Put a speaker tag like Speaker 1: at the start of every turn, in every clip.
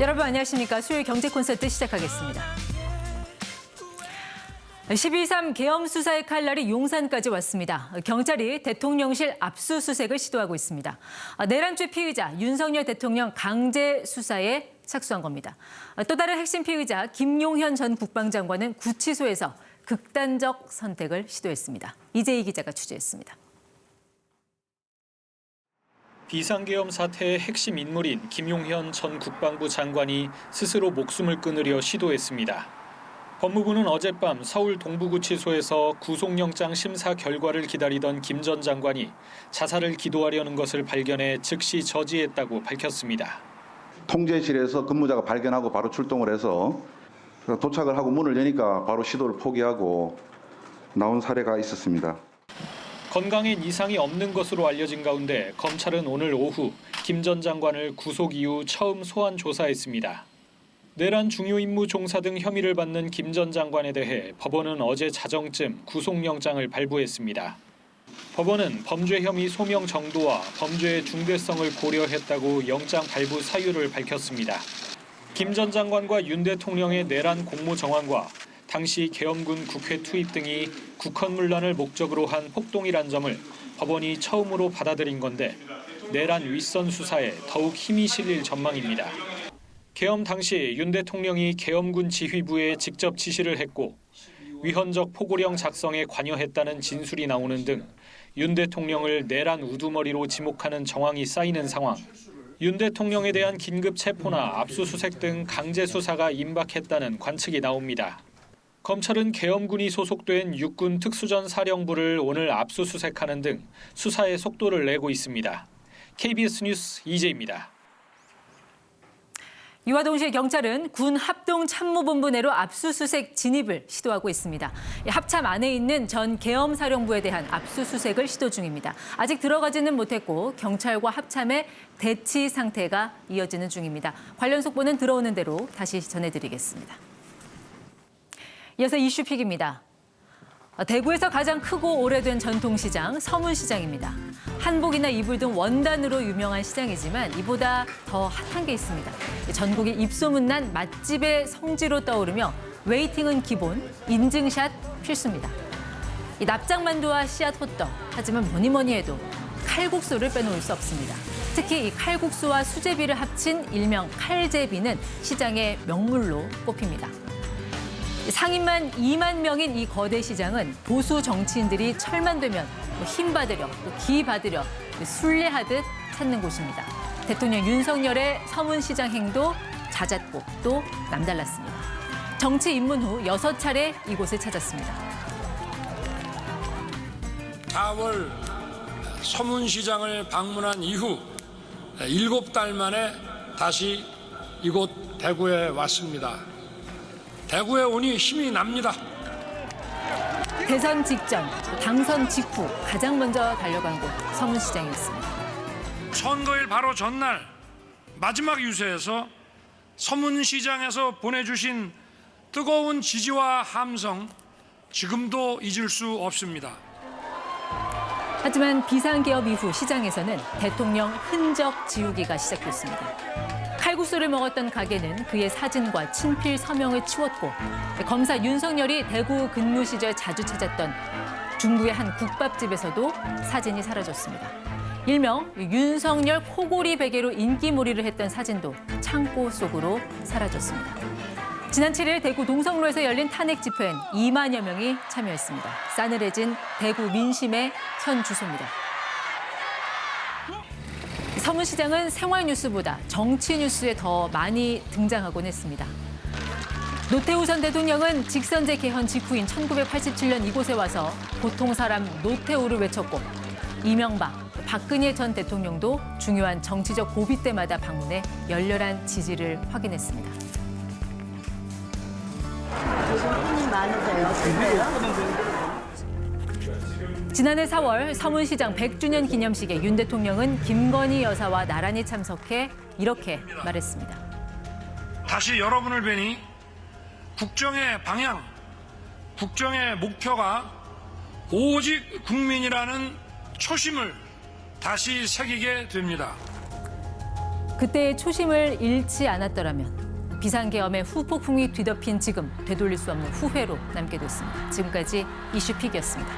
Speaker 1: 여러분 안녕하십니까. 수요일 경제 콘서트 시작하겠습니다. 12.3 계엄 수사의 칼날이 용산까지 왔습니다. 경찰이 대통령실 압수수색을 시도하고 있습니다. 내란죄 피의자 윤석열 대통령 강제 수사에 착수한 겁니다. 또 다른 핵심 피의자 김용현 전 국방장관은 구치소에서 극단적 선택을 시도했습니다. 이재희 기자가 취재했습니다.
Speaker 2: 비상계엄 사태의 핵심 인물인 김용현 전 국방부 장관이 스스로 목숨을 끊으려 시도했습니다. 법무부는 어젯밤 서울 동부구치소에서 구속영장 심사 결과를 기다리던 김 전 장관이 자살을 기도하려는 것을 발견해 즉시 저지했다고 밝혔습니다.
Speaker 3: 통제실에서 근무자가 발견하고 바로 출동을 해서 도착을 하고 문을 여니까 바로 시도를 포기하고 나온 사례가 있었습니다.
Speaker 2: 건강엔 이상이 없는 것으로 알려진 가운데 검찰은 오늘 오후 김 전 장관을 구속 이후 처음 소환 조사했습니다. 내란 중요 임무 종사 등 혐의를 받는 김 전 장관에 대해 법원은 어제 자정쯤 구속영장을 발부했습니다. 법원은 범죄 혐의 소명 정도와 범죄의 중대성을 고려했다고 영장 발부 사유를 밝혔습니다. 김 전 장관과 윤 대통령의 내란 공모 정황과 당시 계엄군 국회 투입 등이 국헌문란을 목적으로 한 폭동이란 점을 법원이 처음으로 받아들인 건데 내란 윗선 수사에 더욱 힘이 실릴 전망입니다. 계엄 당시 윤 대통령이 계엄군 지휘부에 직접 지시를 했고 위헌적 포고령 작성에 관여했다는 진술이 나오는 등 윤 대통령을 내란 우두머리로 지목하는 정황이 쌓이는 상황. 윤 대통령에 대한 긴급 체포나 압수수색 등 강제 수사가 임박했다는 관측이 나옵니다. 검찰은 계엄군이 소속된 육군 특수전 사령부를 오늘 압수수색하는 등 수사에 속도를 내고 있습니다. KBS 뉴스 이재입니다.
Speaker 1: 이와 동시에 경찰은 군 합동참모본부 내로 압수수색 진입을 시도하고 있습니다. 합참 안에 있는 전 계엄사령부에 대한 압수수색을 시도 중입니다. 아직 들어가지는 못했고 경찰과 합참의 대치 상태가 이어지는 중입니다. 관련 속보는 들어오는 대로 다시 전해드리겠습니다. 이어서 이슈픽입니다. 대구에서 가장 크고 오래된 전통시장 서문시장입니다. 한복이나 이불 등 원단으로 유명한 시장이지만 이보다 더 핫한 게 있습니다. 전국이 입소문난 맛집의 성지로 떠오르며 웨이팅은 기본, 인증샷 필수입니다. 이 납작만두와 씨앗 호떡, 하지만 뭐니 해도 칼국수를 빼놓을 수 없습니다. 특히 이 칼국수와 수제비를 합친 일명 칼제비는 시장의 명물로 꼽힙니다. 상인만 2만 명인 이 거대 시장은 보수 정치인들이 철만 되면 힘 받으려, 또 기 받으려 순례하듯 찾는 곳입니다. 대통령 윤석열의 서문시장 행도 잦았고 또 남달랐습니다. 정치 입문 후 6차례 이곳을 찾았습니다.
Speaker 4: 4월 서문시장을 방문한 이후 7달 만에 다시 이곳 대구에 왔습니다. 대구에 오니 힘이 납니다.
Speaker 1: 대선 직전, 당선 직후 가장 먼저 달려간 곳 서문시장이었습니다.
Speaker 4: 선거일 바로 전날 마지막 유세에서 서문시장에서 보내주신 뜨거운 지지와 함성 지금도 잊을 수 없습니다.
Speaker 1: 하지만 비상계엄 이후 시장에서는 대통령 흔적 지우기가 시작됐습니다. 칼국수를 먹었던 가게는 그의 사진과 친필 서명을 치웠고 검사 윤석열이 대구 근무 시절 자주 찾았던 중구의 한 국밥집에서도 사진이 사라졌습니다. 일명 윤석열 코골이 베개로 인기몰이를 했던 사진도 창고 속으로 사라졌습니다. 지난 7일 대구 동성로에서 열린 탄핵 집회엔 2만여 명이 참여했습니다. 싸늘해진 대구 민심의 현 주소입니다. 서문시장은 생활 뉴스보다 정치 뉴스에 더 많이 등장하곤 했습니다. 노태우 전 대통령은 직선제 개헌 직후인 1987년 이곳에 와서 보통 사람 노태우를 외쳤고 이명박, 박근혜 전 대통령도 중요한 정치적 고비 때마다 방문해 열렬한 지지를 확인했습니다.
Speaker 5: 손이 많으세요?
Speaker 1: 지난해 4월 서문시장 100주년 기념식에 윤 대통령은 김건희 여사와 나란히 참석해 이렇게 말했습니다.
Speaker 4: 다시 여러분을 뵈니 국정의 방향, 국정의 목표가 오직 국민이라는 초심을 다시 새기게 됩니다.
Speaker 1: 그때의 초심을 잃지 않았더라면 비상계엄의 후폭풍이 뒤덮인 지금 되돌릴 수 없는 후회로 남게 됐습니다. 지금까지 이슈픽이었습니다.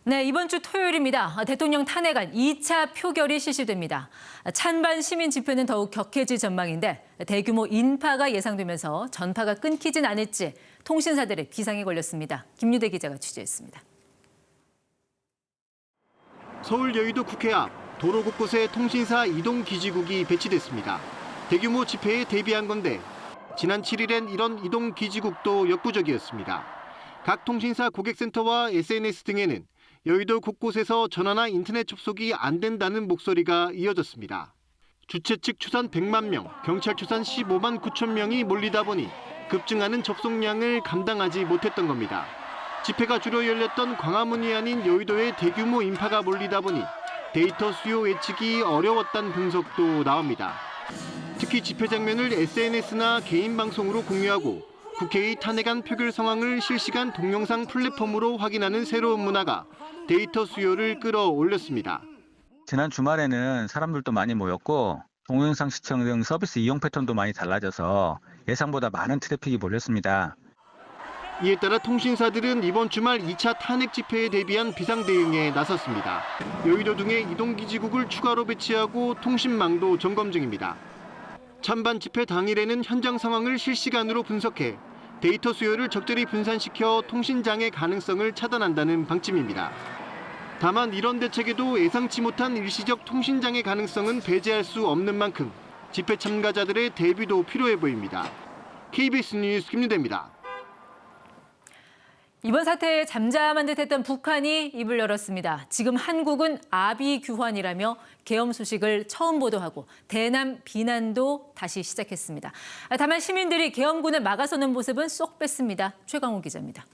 Speaker 1: 네, 이번 주 토요일입니다. 대통령 탄핵안 2차 표결이 실시됩니다. 찬반 시민 집회는 더욱 격해질 전망인데 대규모 인파가 예상되면서 전파가 끊기진 않을지 통신사들의 비상이 걸렸습니다. 김유대 기자가 취재했습니다.
Speaker 6: 서울 여의도 국회 앞 도로 곳곳에 통신사 이동 기지국이 배치됐습니다. 대규모 집회에 대비한 건데 지난 7일엔 이런 이동 기지국도 역부족이었습니다. 각 통신사 고객센터와 SNS 등에는 여의도 곳곳에서 전화나 인터넷 접속이 안 된다는 목소리가 이어졌습니다. 주최 측 추산 100만 명, 경찰 추산 15만 9천 명이 몰리다 보니 급증하는 접속량을 감당하지 못했던 겁니다. 집회가 주로 열렸던 광화문이 아닌 여의도에 대규모 인파가 몰리다 보니 데이터 수요 예측이 어려웠다는 분석도 나옵니다. 특히 집회 장면을 SNS나 개인 방송으로 공유하고 국회의 탄핵안 표결 상황을 실시간 동영상 플랫폼으로 확인하는 새로운 문화가 데이터 수요를 끌어올렸습니다.
Speaker 7: 지난 주말에는 사람들도 많이 모였고 동영상 시청 등 서비스 이용 패턴도 많이 달라져서 예상보다 많은 트래픽이 몰렸습니다.
Speaker 6: 이에 따라 통신사들은 이번 주말 2차 탄핵 집회에 대비한 비상 대응에 나섰습니다. 여의도 등의 이동기지국을 추가로 배치하고 통신망도 점검 중입니다. 찬반 집회 당일에는 현장 상황을 실시간으로 분석해 데이터 수요를 적절히 분산시켜 통신장애 가능성을 차단한다는 방침입니다. 다만 이런 대책에도 예상치 못한 일시적 통신장애 가능성은 배제할 수 없는 만큼 집회 참가자들의 대비도 필요해 보입니다. KBS 뉴스 김유대입니다.
Speaker 1: 이번 사태에 잠잠한 듯했던 북한이 입을 열었습니다. 지금 한국은 아비규환이라며 계엄 소식을 처음 보도하고 대남 비난도 다시 시작했습니다. 다만 시민들이 계엄군을 막아서는 모습은 쏙 뺐습니다. 최강호 기자입니다.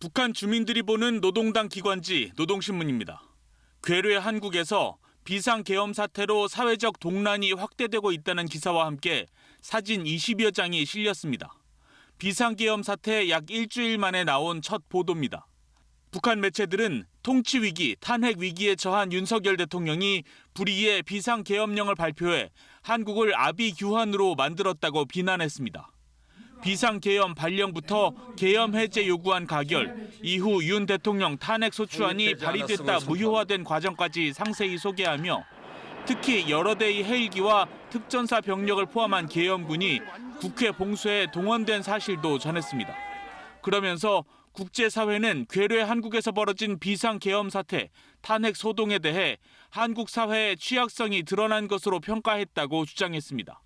Speaker 8: 북한 주민들이 보는 노동당 기관지 노동신문입니다. 괴뢰 한국에서 비상계엄 사태로 사회적 동란이 확대되고 있다는 기사와 함께 사진 20여 장이 실렸습니다. 비상계엄 사태 약 일주일 만에 나온 첫 보도입니다. 북한 매체들은 통치위기, 탄핵위기에 처한 윤석열 대통령이 불의의 비상계엄령을 발표해 한국을 아비규환으로 만들었다고 비난했습니다. 비상계엄 발령부터 계엄 해제 요구안 가결, 이후 윤 대통령 탄핵 소추안이 발의됐다 무효화된 과정까지 상세히 소개하며 특히 여러 대의 헬기와 특전사 병력을 포함한 계엄군이 국회 봉쇄에 동원된 사실도 전했습니다. 그러면서 국제사회는 괴뢰 한국에서 벌어진 비상계엄 사태, 탄핵 소동에 대해 한국 사회의 취약성이 드러난 것으로 평가했다고 주장했습니다.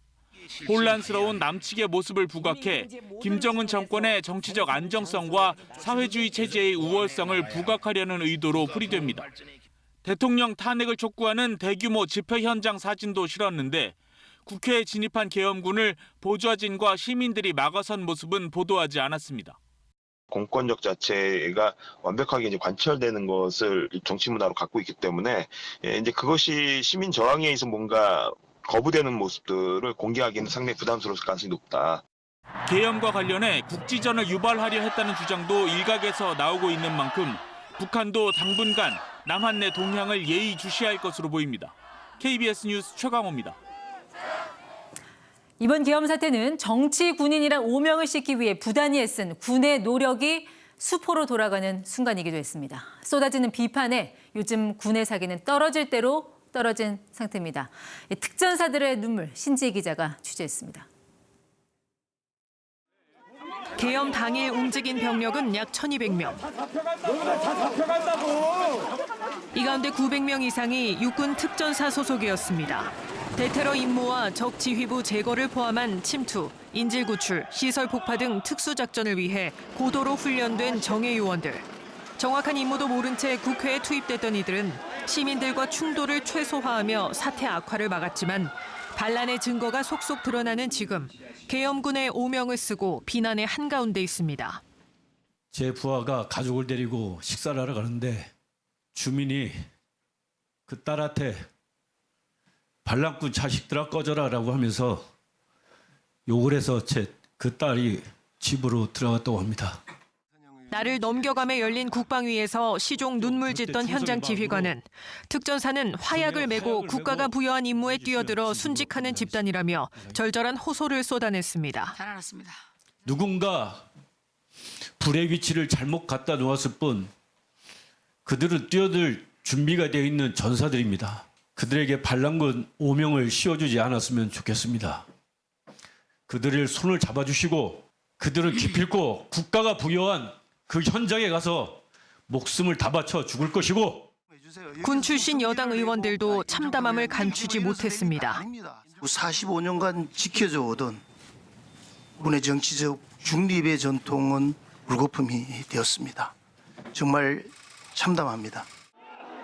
Speaker 8: 혼란스러운 남측의 모습을 부각해 김정은 정권의 정치적 안정성과 사회주의 체제의 우월성을 부각하려는 의도로 풀이됩니다. 대통령 탄핵을 촉구하는 대규모 집회 현장 사진도 실었는데 국회에 진입한 계엄군을 보좌진과 시민들이 막아선 모습은 보도하지 않았습니다.
Speaker 9: 공권력 자체가 완벽하게 이제 관철되는 것을 정치 문화로 갖고 있기 때문에 이제 그것이 시민 저항에 의해서 뭔가 거부되는 모습들을 공개하기는 상당히 부담스러울 가능성이 높다.
Speaker 8: 계엄과 관련해 국지전을 유발하려 했다는 주장도 일각에서 나오고 있는 만큼 북한도 당분간 남한 내 동향을 예의주시할 것으로 보입니다. KBS 뉴스 최강호입니다.
Speaker 1: 이번 계엄 사태는 정치 군인이란 오명을 싣기 위해 부단히 애쓴 군의 노력이 수포로 돌아가는 순간이기도 했습니다. 쏟아지는 비판에 요즘 군의 사기는 떨어질 대로 떨어진 상태입니다. 특전사들의 눈물, 신지혜 기자가 취재했습니다.
Speaker 10: 계엄 당일 움직인 병력은 약 1,200명. 이 가운데 900명 이상이 육군 특전사 소속이었습니다. 대테러 임무와 적 지휘부 제거를 포함한 침투, 인질 구출, 시설 폭파 등 특수작전을 위해 고도로 훈련된 정예 요원들. 정확한 임무도 모른 채 국회에 투입됐던 이들은 시민들과 충돌을 최소화하며 사태 악화를 막았지만 반란의 증거가 속속 드러나는 지금 계엄군의 오명을 쓰고 비난의 한가운데 있습니다.
Speaker 11: 제 부하가 가족을 데리고 식사를 하러 가는데 주민이 그 딸한테 반란꾼 자식들아 꺼져라라고 하면서 욕을 해서 그 딸이 집으로 들어갔다고 합니다.
Speaker 10: 나를 넘겨가며 열린 국방위에서 시종 눈물 짓던 현장 지휘관은 특전사는 화약을 메고 국가가 부여한 임무에 뛰어들어 순직하는 집단이라며 절절한 호소를 쏟아냈습니다.
Speaker 5: 잘 알았습니다.
Speaker 11: 누군가 불의 위치를 잘못 갖다 놓았을 뿐 그들은 뛰어들 준비가 되어 있는 전사들입니다. 그들에게 반란군 오명을 씌워주지 않았으면 좋겠습니다. 그들을 손을 잡아주시고 그들은 기필코 국가가 부여한 그 현장에 가서 목숨을 다 바쳐 죽을 것이고
Speaker 10: 군 출신 여당 의원들도 참담함을 감추지 못했습니다.
Speaker 12: 45년간 지켜져 오던 군의 정치적 중립의 전통은 물거품이 되었습니다. 정말 참담합니다.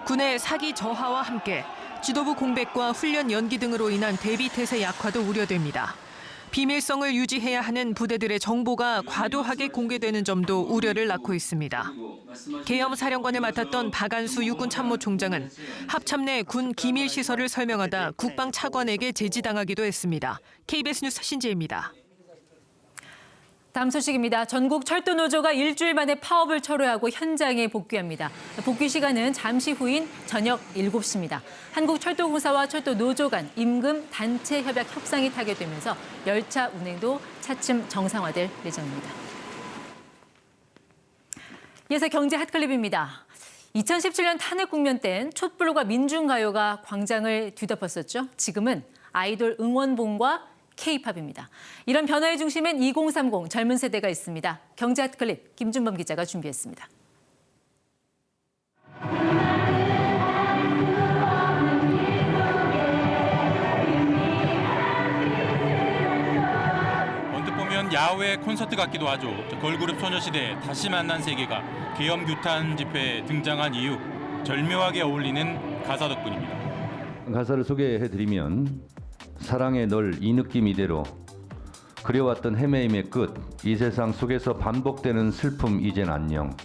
Speaker 10: 군의 사기 저하와 함께 지도부 공백과 훈련 연기 등으로 인한 대비 태세 약화도 우려됩니다. 비밀성을 유지해야 하는 부대들의 정보가 과도하게 공개되는 점도 우려를 낳고 있습니다. 계엄 사령관을 맡았던 박안수 육군참모총장은 합참 내 군 기밀 시설을 설명하다 국방 차관에게 제지당하기도 했습니다. KBS 뉴스 신재입니다.
Speaker 1: 다음 소식입니다. 전국 철도 노조가 일주일 만에 파업을 철회하고 현장에 복귀합니다. 복귀 시간은 잠시 후인 저녁 7시입니다. 한국철도공사와 철도 노조 간 임금 단체 협약 협상이 타결되면서 열차 운행도 차츰 정상화될 예정입니다. 이어서 경제 핫클립입니다. 2017년 탄핵 국면 땐 촛불과 민중가요가 광장을 뒤덮었었죠. 지금은 아이돌 응원봉과 K-팝입니다. 이런 변화의 중심엔 2030 젊은 세대가 있습니다. 경제 핫클립 김준범 기자가 준비했습니다.
Speaker 8: 언뜻 보면 야외 콘서트 같기도 하죠. 걸그룹 소녀시대 다시 만난 세계가 계엄 규탄 집회에 등장한 이유, 절묘하게 어울리는 가사 덕분입니다.
Speaker 13: 가사를 소개해드리면 사랑해 널 이 느낌 이대로 그려왔던 헤매임의 끝 이 세상 속에서 반복되는 슬픔 이젠 안녕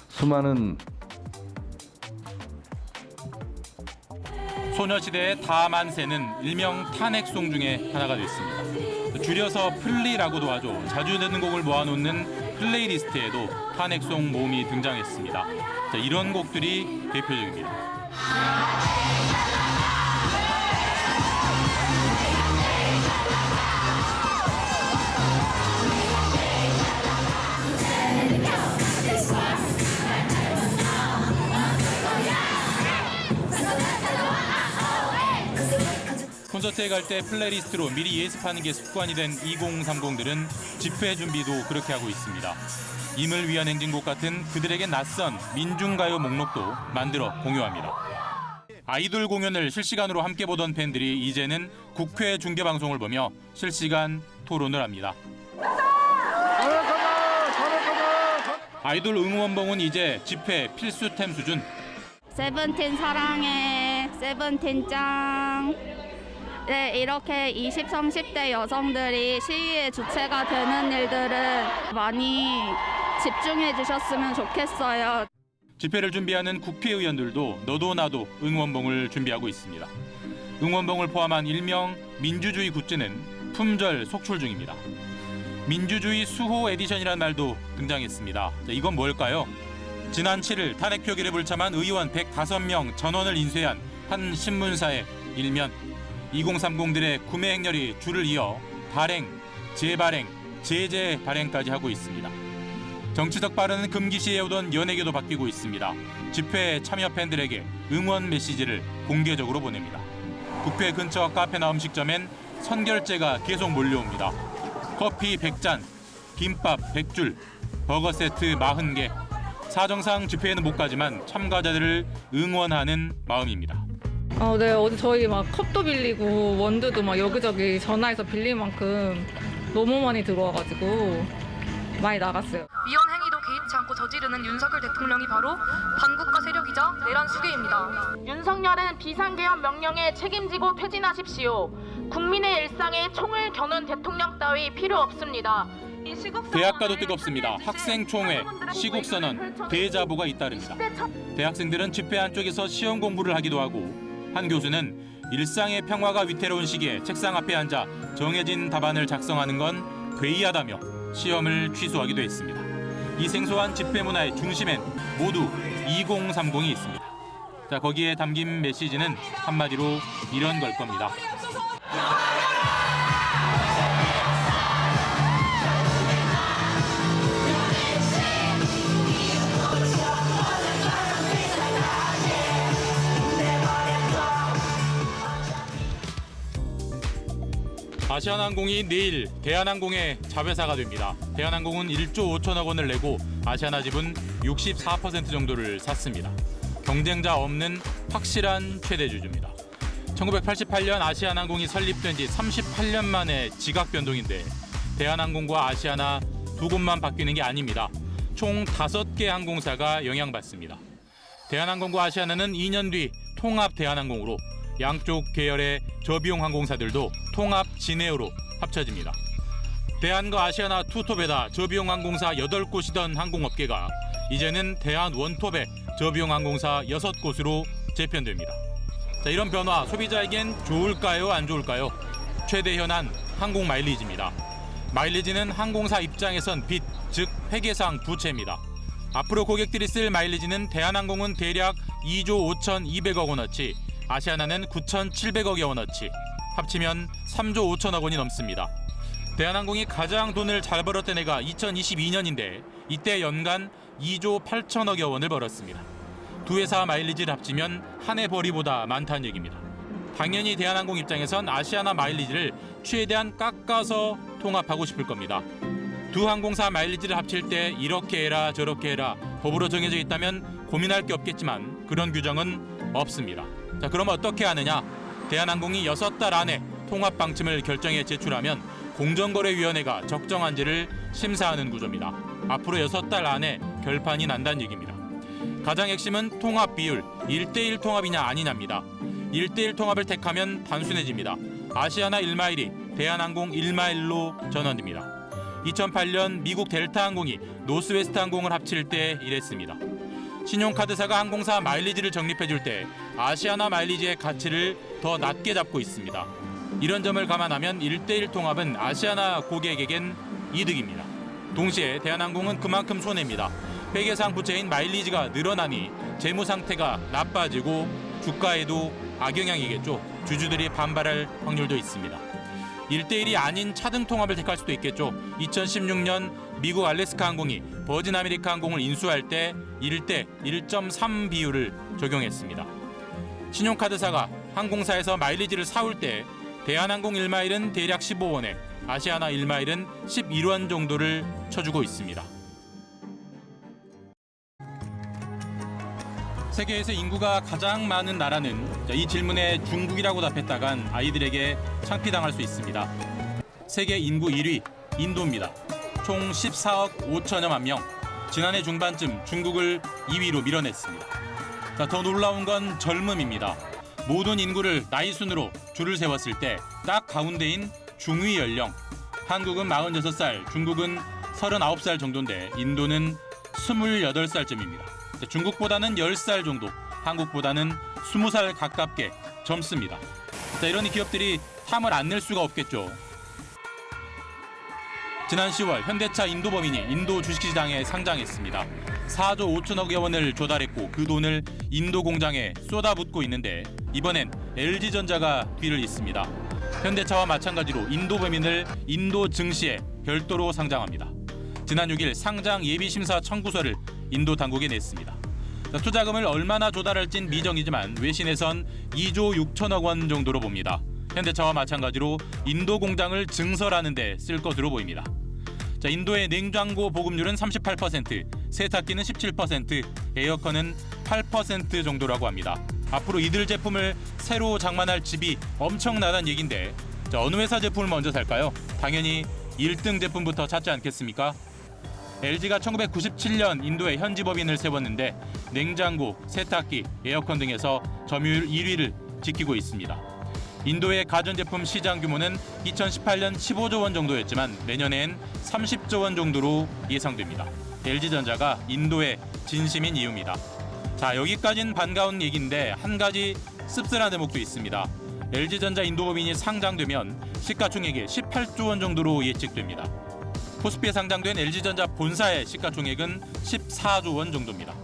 Speaker 13: 수많은
Speaker 8: 소녀시대의 다만세는 일명 탄핵송 중에 하나가 됐습니다. 줄여서 플리라고도 하죠. 자주 듣는 곡을 모아놓는 플레이리스트에도 탄핵송 모음이 등장했습니다. 자, 이런 곡들이 대표적입니다. 콘서트에 갈 때 플레이리스트로 미리 예습하는 게 습관이 된 2030들은 집회 준비도 그렇게 하고 있습니다. 임을 위한 행진곡 같은 그들에게 낯선 민중가요 목록도 만들어 공유합니다. 아이돌 공연을 실시간으로 함께 보던 팬들이 이제는 국회 중계방송을 보며 실시간 토론을 합니다. 아이돌 응원봉은 이제 집회 필수템 수준.
Speaker 14: 세븐틴 사랑해, 세븐틴 짱. 네, 이렇게 20, 30대 여성들이 시위의 주체가 되는 일들은 많이 집중해 주셨으면 좋겠어요.
Speaker 8: 집회를 준비하는 국회의원들도 너도 나도 응원봉을 준비하고 있습니다. 응원봉을 포함한 일명 민주주의 굿즈는 품절 속출 중입니다. 민주주의 수호 에디션이라는 말도 등장했습니다. 자, 이건 뭘까요? 지난 7일 탄핵 표기를 불참한 의원 105명 전원을 인쇄한 한 신문사의 일면. 2030들의 구매 행렬이 줄을 이어 발행, 재발행, 재발행까지 하고 있습니다. 정치적 발언은 금기시해오던 연예계도 바뀌고 있습니다. 집회에 참여 팬들에게 응원 메시지를 공개적으로 보냅니다. 국회 근처 카페나 음식점엔 선결제가 계속 몰려옵니다. 커피 100잔, 김밥 100줄, 버거 세트 40개. 사정상 집회에는 못 가지만 참가자들을 응원하는 마음입니다.
Speaker 15: 네, 어제 저희 막 컵도 빌리고 원두도 막 여기저기 전화해서 빌릴 만큼 너무 많이 들어와가지고 많이 나갔어요.
Speaker 16: 위헌 행위도 개입치 않고 저지르는 윤석열 대통령이 바로 반국가 세력이자 내란 수괴입니다. 윤석열은 비상계엄 명령에 책임지고 퇴진하십시오. 국민의 일상에 총을 겨눈 대통령 따위 필요 없습니다.
Speaker 8: 대학가도 뜨겁습니다. 학생총회, 시국선언, 대자보가 잇따릅니다. 대학생들은 집회 안쪽에서 시험 공부를 하기도 하고 한 교수는 일상의 평화가 위태로운 시기에 책상 앞에 앉아 정해진 답안을 작성하는 건 괴이하다며 시험을 취소하기도 했습니다. 이 생소한 집회 문화의 중심엔 모두 2030이 있습니다. 자, 거기에 담긴 메시지는 한마디로 이런 걸 겁니다. 아시아나항공이 내일 대한항공의 자회사가 됩니다. 대한항공은 1조 5천억 원을 내고 아시아나 지분 64% 정도를 샀습니다. 경쟁자 없는 확실한 최대주주입니다. 1988년 아시아나항공이 설립된 지 38년 만에 지각 변동인데 대한항공과 아시아나 두 곳만 바뀌는 게 아닙니다. 총 5개 항공사가 영향받습니다. 대한항공과 아시아나는 2년 뒤 통합 대한항공으로 양쪽 계열의 저비용 항공사들도 통합 진에어로 합쳐집니다. 대한과 아시아나 투톱에다 저비용 항공사 8곳이던 항공업계가 이제는 대한 원톱에 저비용 항공사 6곳으로 재편됩니다. 자, 이런 변화 소비자에겐 좋을까요, 안 좋을까요? 최대 현안 항공 마일리지입니다. 마일리지는 항공사 입장에선 빚, 즉 회계상 부채입니다. 앞으로 고객들이 쓸 마일리지는 대한항공은 대략 2조 5,200억 원어치, 아시아나는 9,700억여 원어치, 합치면 3조 5천억 원이 넘습니다. 대한항공이 가장 돈을 잘 벌었던 해가 2022년인데 이때 연간 2조 8천억여 원을 벌었습니다. 두 회사 마일리지를 합치면 한 해 벌이보다 많다는 얘기입니다. 당연히 대한항공 입장에선 아시아나 마일리지를 최대한 깎아서 통합하고 싶을 겁니다. 두 항공사 마일리지를 합칠 때 이렇게 해라 저렇게 해라 법으로 정해져 있다면 고민할 게 없겠지만 그런 규정은 없습니다. 자, 그럼 어떻게 하느냐? 대한항공이 6달 안에 통합 방침을 결정해 제출하면 공정거래위원회가 적정한지를 심사하는 구조입니다. 앞으로 6달 안에 결판이 난다는 얘기입니다. 가장 핵심은 통합 비율, 1대1 통합이냐 아니냐입니다. 1대1 통합을 택하면 단순해집니다. 아시아나 1마일이 대한항공 1마일로 전환됩니다. 2008년 미국 델타항공이 노스웨스트 항공을 합칠 때 이랬습니다. 신용카드사가 항공사 마일리지를 적립해줄 때 아시아나 마일리지의 가치를 더 낮게 잡고 있습니다. 이런 점을 감안하면 1대1 통합은 아시아나 고객에겐 이득입니다. 동시에 대한항공은 그만큼 손해입니다. 회계상 부채인 마일리지가 늘어나니 재무 상태가 나빠지고 주가에도 악영향이겠죠. 주주들이 반발할 확률도 있습니다. 1대1이 아닌 차등 통합을 택할 수도 있겠죠. 2016년 미국 알래스카 항공이 버진 아메리카 항공을 인수할 때 1대 1.3 비율을 적용했습니다. 신용카드사가 항공사에서 마일리지를 사올 때 대한항공 1마일은 대략 15원에 아시아나 1마일은 11원 정도를 쳐주고 있습니다. 세계에서 인구가 가장 많은 나라는 이 질문에 중국이라고 답했다간 아이들에게 창피당할 수 있습니다. 세계 인구 1위 인도입니다. 총 14억 5천여만 명. 지난해 중반쯤 중국을 2위로 밀어냈습니다. 더 놀라운 건 젊음입니다. 모든 인구를 나이 순으로 줄을 세웠을 때 딱 가운데인 중위 연령. 한국은 46살, 중국은 39살 정도인데 인도는 28살쯤입니다. 중국보다는 10살 정도, 한국보다는 20살 가깝게 젊습니다. 이러니 기업들이 탐을 안 낼 수가 없겠죠. 지난 10월 현대차 인도법인이 인도 주식시장에 상장했습니다. 4조 5천억여 원을 조달했고 그 돈을 인도 공장에 쏟아붓고 있는데 이번엔 LG전자가 뒤를 잇습니다. 현대차와 마찬가지로 인도법인을 인도 증시에 별도로 상장합니다. 지난 6일 상장 예비심사 청구서를 인도 당국에 냈습니다. 투자금을 얼마나 조달할진 미정이지만 외신에선 2조 6천억 원 정도로 봅니다. 현대차와 마찬가지로 인도 공장을 증설하는 데 쓸 것으로 보입니다. 인도의 냉장고 보급률은 38%, 세탁기는 17%, 에어컨은 8% 정도라고 합니다. 앞으로 이들 제품을 새로 장만할 집이 엄청나다는 얘긴데 어느 회사 제품을 먼저 살까요? 당연히 1등 제품부터 찾지 않겠습니까? LG가 1997년 인도에 현지 법인을 세웠는데 냉장고, 세탁기, 에어컨 등에서 점유율 1위를 지키고 있습니다. 인도의 가전제품 시장 규모는 2018년 15조 원 정도였지만 내년엔 30조 원 정도로 예상됩니다. LG전자가 인도의 진심인 이유입니다. 자, 여기까지는 반가운 얘기인데 한 가지 씁쓸한 대목도 있습니다. LG전자 인도법인이 상장되면 시가총액이 18조 원 정도로 예측됩니다. 코스피에 상장된 LG전자 본사의 시가총액은 14조 원 정도입니다.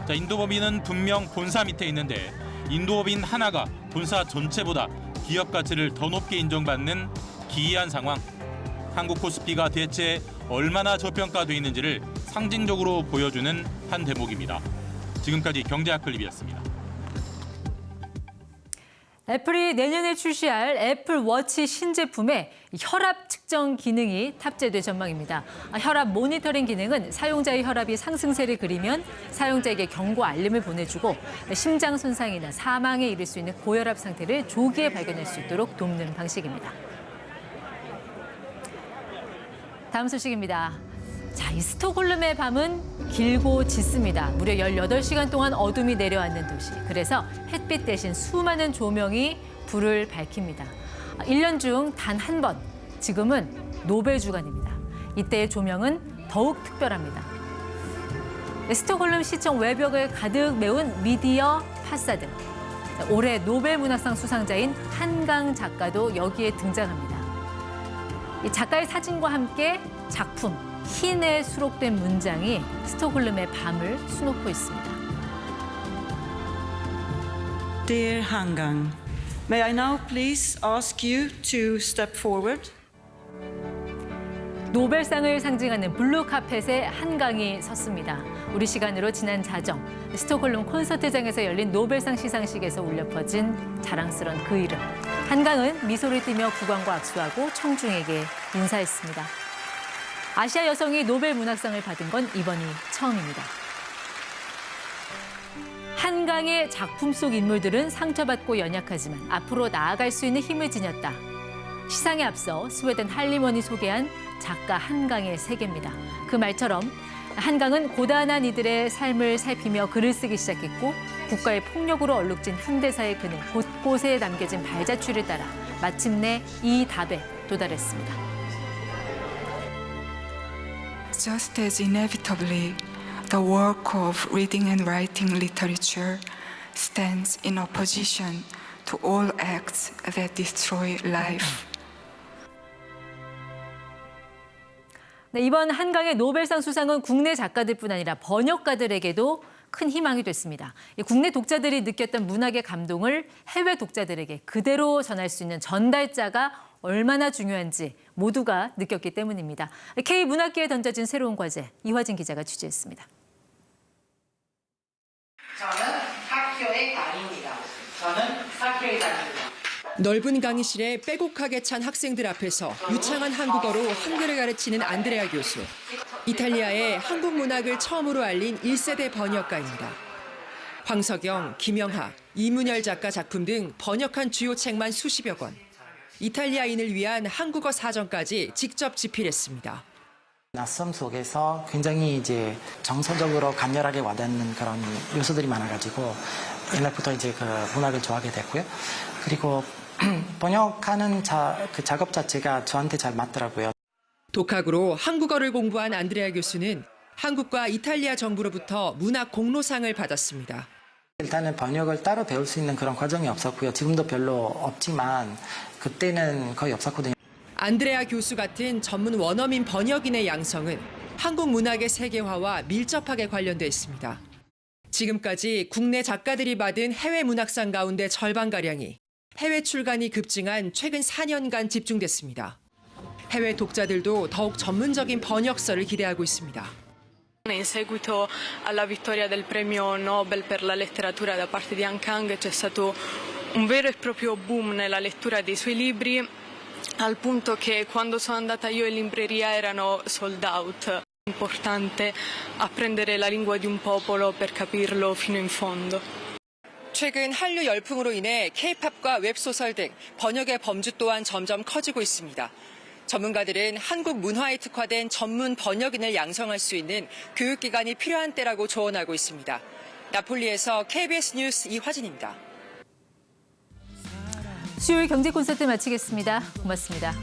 Speaker 8: 자, 인도법인은 분명 본사 밑에 있는데 인도법인 하나가 본사 전체보다 기업 가치를 더 높게 인정받는 기이한 상황. 한국 코스피가 대체 얼마나 저평가돼 있는지를 상징적으로 보여주는 한 대목입니다. 지금까지 경제아클립이었습니다.
Speaker 1: 애플이 내년에 출시할 애플워치 신제품에 혈압 측정 기능이 탑재될 전망입니다. 혈압 모니터링 기능은 사용자의 혈압이 상승세를 그리면 사용자에게 경고 알림을 보내주고 심장 손상이나 사망에 이를 수 있는 고혈압 상태를 조기에 발견할 수 있도록 돕는 방식입니다. 다음 소식입니다. 자, 이 스톡홀름의 밤은 길고 짙습니다. 무려 18시간 동안 어둠이 내려앉는 도시. 그래서 햇빛 대신 수많은 조명이 불을 밝힙니다. 1년 중 단 한 번, 지금은 노벨 주간입니다. 이때의 조명은 더욱 특별합니다. 스톡홀름 시청 외벽을 가득 메운 미디어 파사드. 올해 노벨 문학상 수상자인 한강 작가도 여기에 등장합니다. 이 작가의 사진과 함께 작품, 흰에 수록된 문장이 스톡홀름의 밤을 수놓고 있습니다.
Speaker 17: Dear Hangang, may I now please ask you to step forward?
Speaker 1: 노벨상을 상징하는 블루 카펫에 한강이 섰습니다. 우리 시간으로 지난 자정, 스톡홀름 콘서트장에서 열린 노벨상 시상식에서 울려 퍼진 자랑스런 그 이름. 한강은 미소를 띠며 국왕과 악수하고 청중에게 인사했습니다. 아시아 여성이 노벨 문학상을 받은 건 이번이 처음입니다. 한강의 작품 속 인물들은 상처받고 연약하지만 앞으로 나아갈 수 있는 힘을 지녔다. 시상에 앞서 스웨덴 할리먼이 소개한 작가 한강의 세계입니다. 그 말처럼 한강은 고단한 이들의 삶을 살피며 글을 쓰기 시작했고 국가의 폭력으로 얼룩진 현대사의 그늘 곳곳에 남겨진 발자취를 따라 마침내 이 답에 도달했습니다.
Speaker 18: Just as inevitably, the work of reading and writing literature stands in opposition to all acts that destroy life.
Speaker 1: 네, 이번 한강의 노벨상 수상은 국내 작가들뿐 아니라 번역가들에게도 큰 희망이 됐습니다. 국내 독자들이 느꼈던 문학의 감동을 해외 독자들에게 그대로 전할 수 있는 전달자가 얼마나 중요한지 모두가 느꼈기 때문입니다. K문학계에 던져진 새로운 과제, 이화진 기자가 취재했습니다.
Speaker 19: 저는 학교의 강의입니다. 저는 학교의 강의입니다.
Speaker 20: 넓은 강의실에 빼곡하게 찬 학생들 앞에서 유창한 한국어로 한글을 가르치는 안드레아 교수. 이탈리아의 한국 문학을 처음으로 알린 1세대 번역가입니다. 황석영, 김영하, 이문열 작가 작품 등 번역한 주요 책만 수십여 권. 이탈리아인을 위한 한국어 사전까지 직접 집필했습니다.
Speaker 21: 낯섦 속에서 굉장히 이제 정서적으로 강렬하게 와닿는 그런 요소들이 많아가지고 옛날부터 이제 그 문학을 좋아하게 됐고요. 그리고 번역하는 그 작업 자체가 저한테 잘 맞더라고요.
Speaker 20: 독학으로 한국어를 공부한 안드레아 교수는 한국과 이탈리아 정부로부터 문학 공로상을 받았습니다.
Speaker 21: 일단은 번역을 따로 배울 수 있는 그런 과정이 없었고요. 지금도 별로 없지만 그때는 거의 없었거든요.
Speaker 20: 안드레아 교수 같은 전문 원어민 번역인의 양성은 한국 문학의 세계화와 밀접하게 관련돼 있습니다. 지금까지 국내 작가들이 받은 해외 문학상 가운데 절반가량이 해외 출간이 급증한 최근 4년간 집중됐습니다. 해외 독자들도 더욱 전문적인 번역서를 기대하고 있습니다.
Speaker 22: In seguito alla vittoria del premio Nobel per la letteratura da parte di Hangang c'è stato un vero e proprio boom nella lettura dei suoi libri, al punto che quando sono andata io in libreria erano sold out. Importante apprendere la lingua di un popolo per capirlo fino in fondo.
Speaker 20: 최근 한류 열풍으로 인해 K-팝과 웹소설 등 번역의 범주 또한 점점 커지고 있습니다. 전문가들은 한국 문화에 특화된 전문 번역인을 양성할 수 있는 교육기관이 필요한 때라고 조언하고 있습니다. 나폴리에서 KBS 뉴스 이화진입니다.
Speaker 1: 수요일 경제 콘서트 마치겠습니다. 고맙습니다.